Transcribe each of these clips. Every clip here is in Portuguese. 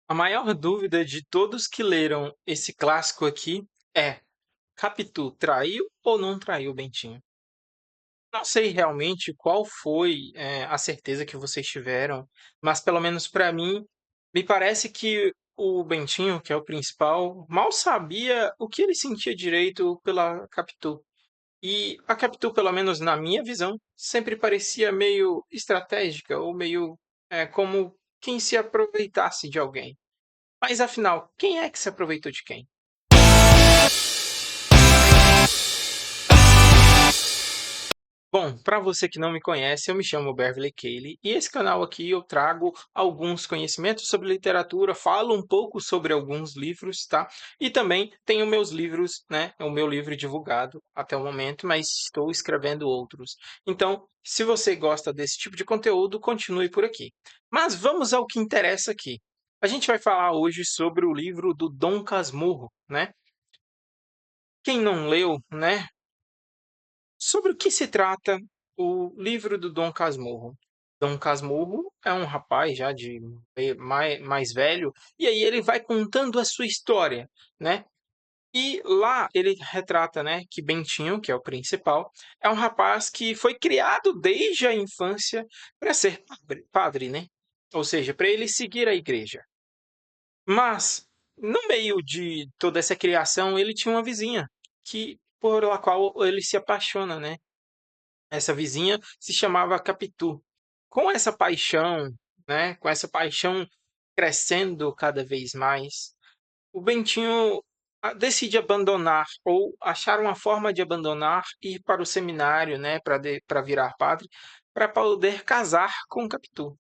A maior dúvida de todos que leram esse clássico aqui é: Capitu traiu ou não traiu Bentinho? Não sei realmente qual foi, a certeza que vocês tiveram, mas pelo menos para mim, me parece que o Bentinho, que é o principal, mal sabia o que ele sentia direito pela Capitu. E a Capitu, pelo menos na minha visão, sempre parecia meio estratégica ou meio, como quem se aproveitasse de alguém. Mas afinal, quem é que se aproveitou de quem? Bom, para você que não me conhece, eu me chamo Beverly Cayley e esse canal aqui eu trago alguns conhecimentos sobre literatura, falo um pouco sobre alguns livros, tá? E também tenho meus livros, né? O meu livro divulgado até o momento, mas estou escrevendo outros. Então, se você gosta desse tipo de conteúdo, continue por aqui. Mas vamos ao que interessa aqui. A gente vai falar hoje sobre o livro do Dom Casmurro, né? Quem não leu, né? Sobre o que se trata o livro do Dom Casmurro? Dom Casmurro é um rapaz já de mais velho, e aí ele vai contando a sua história, né? E lá ele retrata, né, que Bentinho, que é o principal, é um rapaz que foi criado desde a infância para ser padre, né? Ou seja, para ele seguir a igreja. Mas, no meio de toda essa criação, ele tinha uma vizinha que por a qual ele se apaixona, né? Essa vizinha se chamava Capitu. Com essa paixão, né, com essa paixão crescendo cada vez mais, o Bentinho decide abandonar ou achar uma forma de abandonar e ir para o seminário, né, para virar padre, para poder casar com Capitu.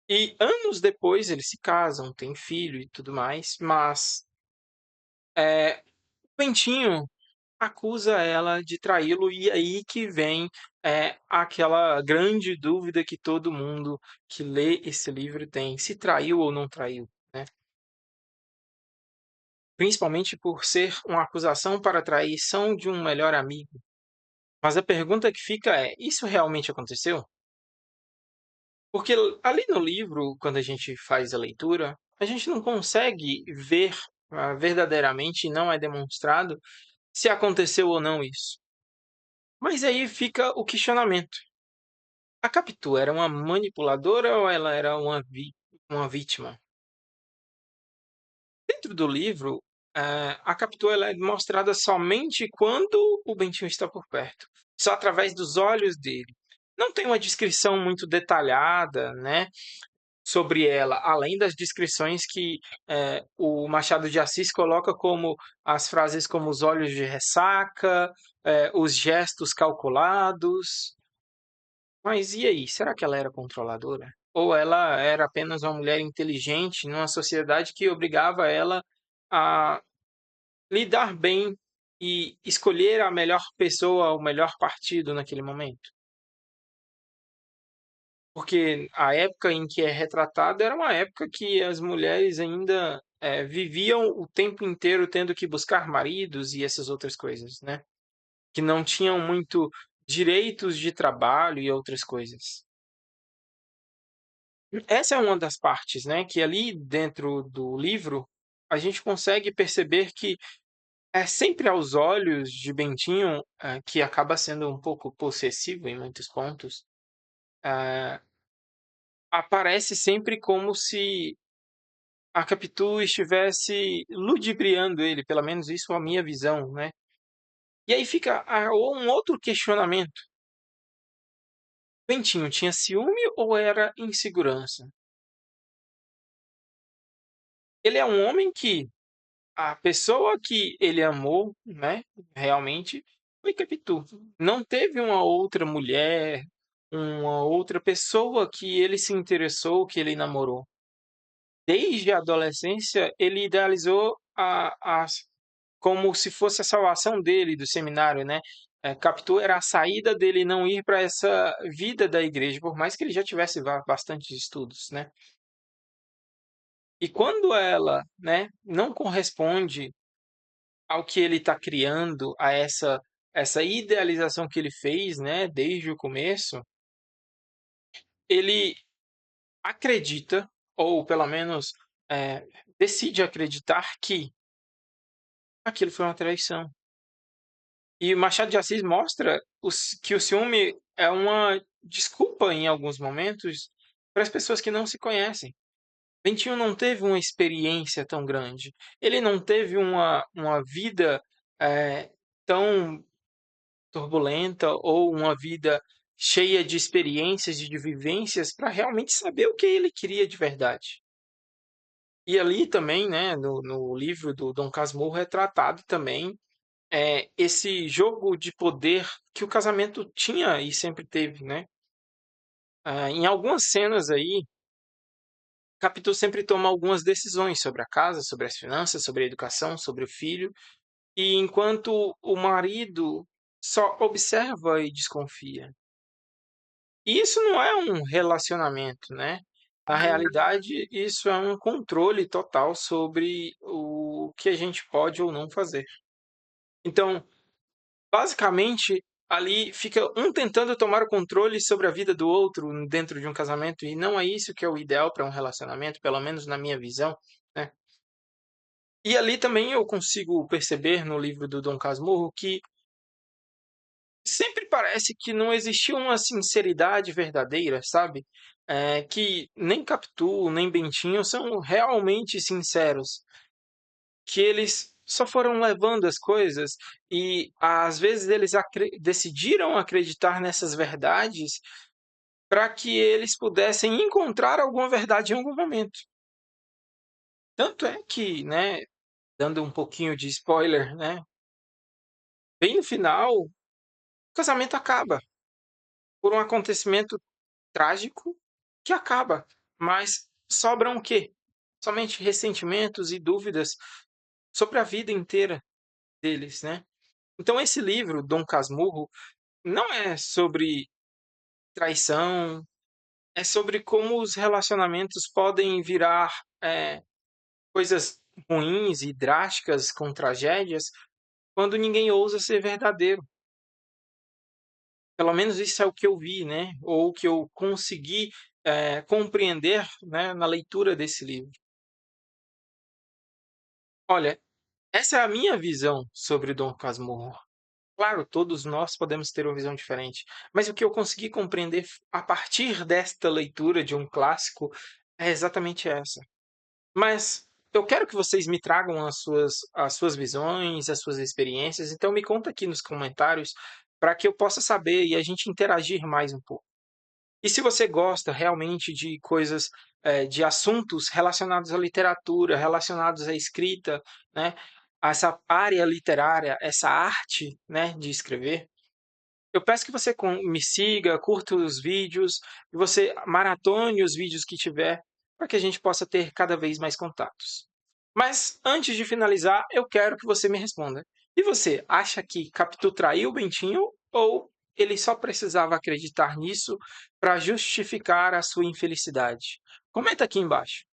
E anos depois eles se casam, têm filho e tudo mais, mas o Bentinho acusa ela de traí-lo, e aí que vem aquela grande dúvida que todo mundo que lê esse livro tem: se traiu ou não traiu, né? Principalmente por ser uma acusação para traição de um melhor amigo. Mas a pergunta que fica é: isso realmente aconteceu? Porque ali no livro, quando a gente faz a leitura, a gente não consegue ver verdadeiramente, não é demonstrado se aconteceu ou não isso. Mas aí fica o questionamento. A Capitu era uma manipuladora ou ela era uma vítima? Dentro do livro, a Capitu ela é mostrada somente quando o Bentinho está por perto, só através dos olhos dele. Não tem uma descrição muito detalhada, né, sobre ela, além das descrições que o Machado de Assis coloca como as frases como os olhos de ressaca, os gestos calculados. Mas e aí, será que ela era controladora? Ou ela era apenas uma mulher inteligente numa sociedade que obrigava ela a lidar bem e escolher a melhor pessoa, o melhor partido naquele momento? Porque a época em que é retratada era uma época que as mulheres ainda viviam o tempo inteiro tendo que buscar maridos e essas outras coisas, né? Que não tinham muito direitos de trabalho e outras coisas. Essa é uma das partes, né, que ali dentro do livro a gente consegue perceber que é sempre aos olhos de Bentinho, que acaba sendo um pouco possessivo em muitos pontos, aparece sempre como se a Capitu estivesse ludibriando ele, pelo menos isso é a minha visão, né? E aí fica um outro questionamento. Bentinho tinha ciúme ou era insegurança? Ele é um homem que a pessoa que ele amou, né, realmente, foi Capitu. Não teve uma outra mulher, uma outra pessoa que ele se interessou, que ele namorou. Desde a adolescência, ele idealizou como se fosse a salvação dele do seminário, né? Capitu era a saída dele não ir para essa vida da igreja, por mais que ele já tivesse bastante estudos, né? E quando ela, né, não corresponde ao que ele está criando, a essa idealização que ele fez, né, desde o começo, ele acredita, ou pelo menos eh, decide acreditar que aquilo foi uma traição. E Machado de Assis mostra que o ciúme é uma desculpa em alguns momentos para as pessoas que não se conhecem. Bentinho não teve uma experiência tão grande. Ele não teve uma vida tão turbulenta ou uma vida cheia de experiências e de vivências para realmente saber o que ele queria de verdade. E ali também, né, no livro do Dom Casmurro é tratado também esse jogo de poder que o casamento tinha e sempre teve, né? Em algumas cenas aí, Capitu sempre toma algumas decisões sobre a casa, sobre as finanças, sobre a educação, sobre o filho, e enquanto o marido só observa e desconfia. E isso não é um relacionamento, né? Na realidade, isso é um controle total sobre o que a gente pode ou não fazer. Então, basicamente, ali fica um tentando tomar o controle sobre a vida do outro dentro de um casamento, e não é isso que é o ideal para um relacionamento, pelo menos na minha visão, né? E ali também eu consigo perceber no livro do Dom Casmurro que sempre parece que não existiu uma sinceridade verdadeira, sabe? Que nem Capitu, nem Bentinho são realmente sinceros, que eles só foram levando as coisas e às vezes eles decidiram acreditar nessas verdades para que eles pudessem encontrar alguma verdade em algum momento. Tanto é que, né, dando um pouquinho de spoiler, né, bem no final, o casamento acaba por um acontecimento trágico que acaba, mas sobram o quê? Somente ressentimentos e dúvidas sobre a vida inteira deles, né? Então esse livro, Dom Casmurro, não é sobre traição, é sobre como os relacionamentos podem virar coisas ruins e drásticas com tragédias quando ninguém ousa ser verdadeiro. Pelo menos isso é o que eu vi, né? Ou o que eu consegui compreender, né, na leitura desse livro. Olha, essa é a minha visão sobre Dom Casmurro. Claro, todos nós podemos ter uma visão diferente, mas o que eu consegui compreender a partir desta leitura de um clássico é exatamente essa. Mas eu quero que vocês me tragam as suas visões, as suas experiências, então me conta aqui nos comentários para que eu possa saber e a gente interagir mais um pouco. E se você gosta realmente de coisas, de assuntos relacionados à literatura, relacionados à escrita, né, a essa área literária, essa arte, né, de escrever, eu peço que você me siga, curta os vídeos, e você maratone os vídeos que tiver, para que a gente possa ter cada vez mais contatos. Mas antes de finalizar, eu quero que você me responda. E você, acha que Capitu traiu o Bentinho ou ele só precisava acreditar nisso para justificar a sua infelicidade? Comenta aqui embaixo.